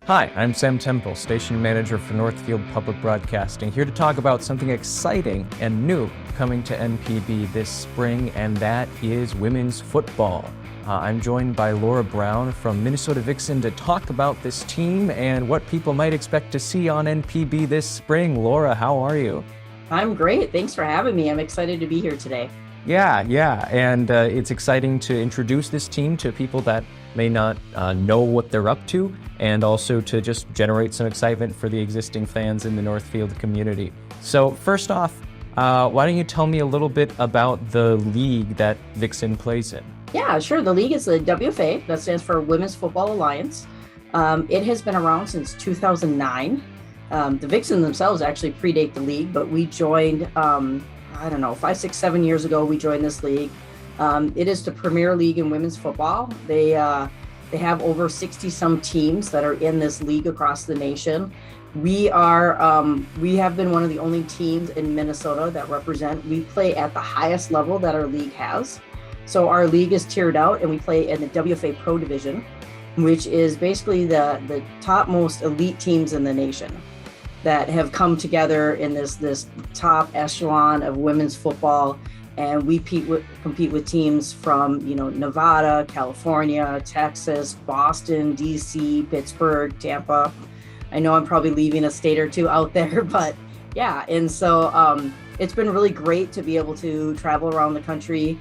Hi, I'm Sam Temple, Station Manager for Northfield Public Broadcasting, here to talk about something exciting and new coming to NPB this spring, and that is women's football. I'm joined by Laura Brown from Minnesota Vixen to talk about this team and what people might expect to see on NPB this spring. Laura, how are you? I'm great. Thanks for having me. I'm excited to be here today. Yeah, and it's exciting to introduce this team to people that may not know what they're up to, and also to just generate some excitement for the existing fans in the Northfield community. So first off, why don't you tell me a little bit about the league that Vixen plays in? Yeah, sure. The league is the WFA, that stands for Women's Football Alliance. It has been around since 2009. The Vixen themselves actually predate the league, but we joined, 5, 6, 7 years ago, we joined this league. It is the premier league in women's football. They have over 60 some teams that are in this league across the nation. We have been one of the only teams in Minnesota that we play at the highest level that our league has. So our league is tiered out, and we play in the WFA Pro Division, which is basically the topmost elite teams in the nation that have come together in this top echelon of women's football. And we compete with teams from, Nevada, California, Texas, Boston, DC, Pittsburgh, Tampa. I know I'm probably leaving a state or two out there, but yeah. And so it's been really great to be able to travel around the country,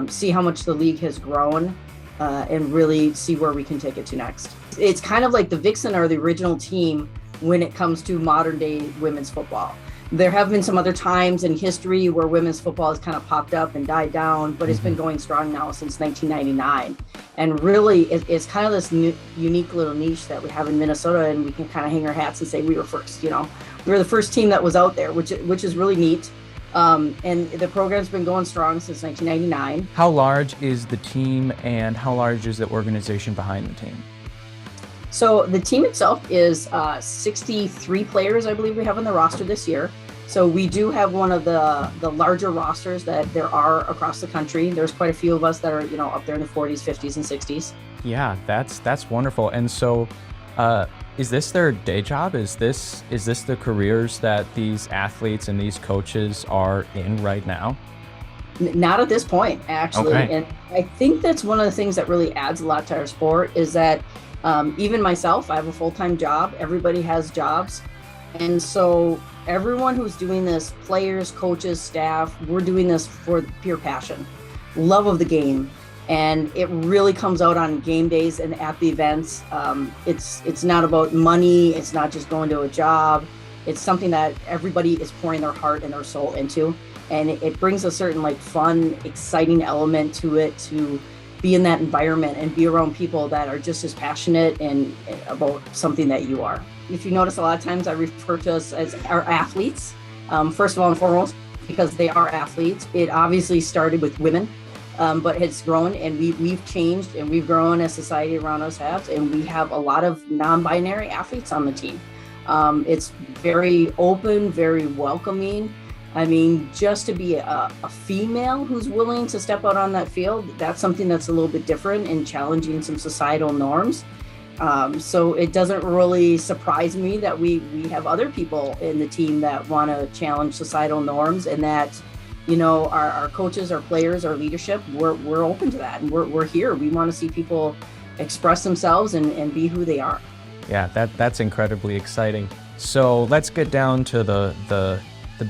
see how much the league has grown, and really see where we can take it to next. It's kind of like the Vixen are the original team when it comes to modern day women's football. There have been some other times in history where women's football has kind of popped up and died down, but it's been going strong now since 1999. And really, it's kind of this unique little niche that we have in Minnesota, and we can kind of hang our hats and say we were first. We were the first team that was out there, which is really neat. And the program's been going strong since 1999. How large is the team, and how large is the organization behind the team? So the team itself is 63 players, I believe we have on the roster this year. So we do have one of the larger rosters that there are across the country. There's quite a few of us that are, up there in the 40s, 50s, and 60s. Yeah, that's wonderful. And so, is this their day job? Is this the careers that these athletes and these coaches are in right now? Not at this point, actually. Okay. And I think that's one of the things that really adds a lot to our sport is that even myself, I have a full-time job. Everybody has jobs. And so everyone who's doing this, players, coaches, staff, we're doing this for pure passion, love of the game. And it really comes out on game days and at the events. It's not about money. It's not just going to a job. It's something that everybody is pouring their heart and their soul into. And it brings a certain fun, exciting element to it, to be in that environment and be around people that are just as passionate and about something that you are. If you notice, a lot of times I refer to us as our athletes, first of all and foremost, because they are athletes. It obviously started with women, but it's grown, and we've changed, and we've grown as society around us has, and we have a lot of non-binary athletes on the team. It's very open, very welcoming. I mean, just to be a female who's willing to step out on that field, that's something that's a little bit different and challenging some societal norms. So it doesn't really surprise me that we have other people in the team that want to challenge societal norms, and that, our coaches, our players, our leadership, we're open to that. And we're here. We want to see people express themselves and be who they are. Yeah, that's incredibly exciting. So let's get down to the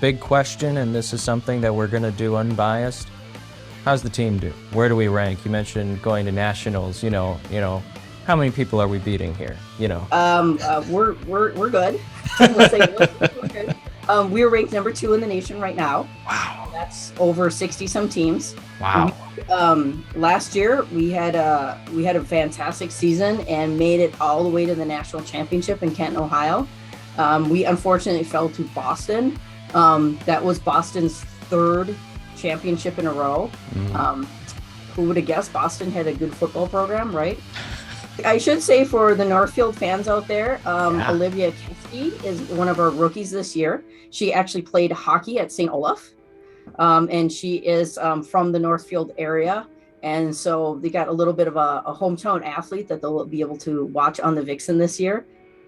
big question, and this is something that we're going to do unbiased. How's the team do? Where do we rank? You mentioned going to nationals. How many people are we beating here? We're good. We'll say we're good. We're ranked number 2 in the nation right now. Wow. That's over 60 some teams. Wow. Last year we had a fantastic season and made it all the way to the national championship in Canton, Ohio. We unfortunately fell to Boston. That was Boston's 3rd championship in a row. Who would have guessed Boston had a good football program, right? I should say, for the Northfield fans out there, Olivia Kinsky is one of our rookies this year. She actually played hockey at St. Olaf, and she is from the Northfield area. And so they got a little bit of a hometown athlete that they'll be able to watch on the Vixen this year.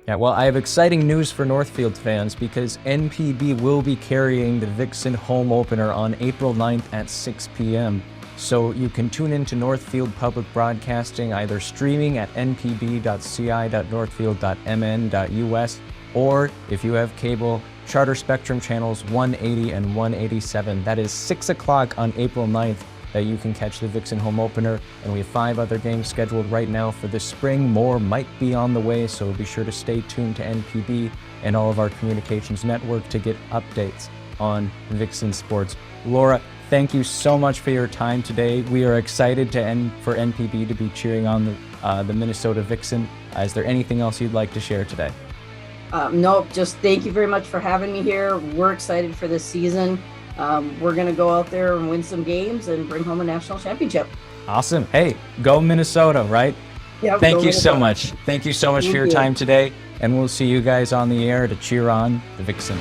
Yeah, well, I have exciting news for Northfield fans because NPB will be carrying the Vixen home opener on April 9th at 6 p.m. So you can tune into Northfield Public Broadcasting either streaming at npb.ci.northfield.mn.us, or if you have cable, Charter Spectrum channels 180 and 187. That is 6 o'clock on April 9th that you can catch the Vixen home opener, and we have 5 other games scheduled right now for this spring. More might be on the way, so be sure to stay tuned to NPB and all of our communications network to get updates on Vixen sports. Laura, thank you so much for your time today. We are excited for NPB to be cheering on the Minnesota Vixen. Is there anything else you'd like to share today? Nope, just thank you very much for having me here. We're excited for this season. We're going to go out there and win some games and bring home a national championship. Awesome. Hey, go Minnesota, right? Yeah. Thank you so much. Thank you so much for your you. time today, and we'll see you guys on the air to cheer on the Vixen.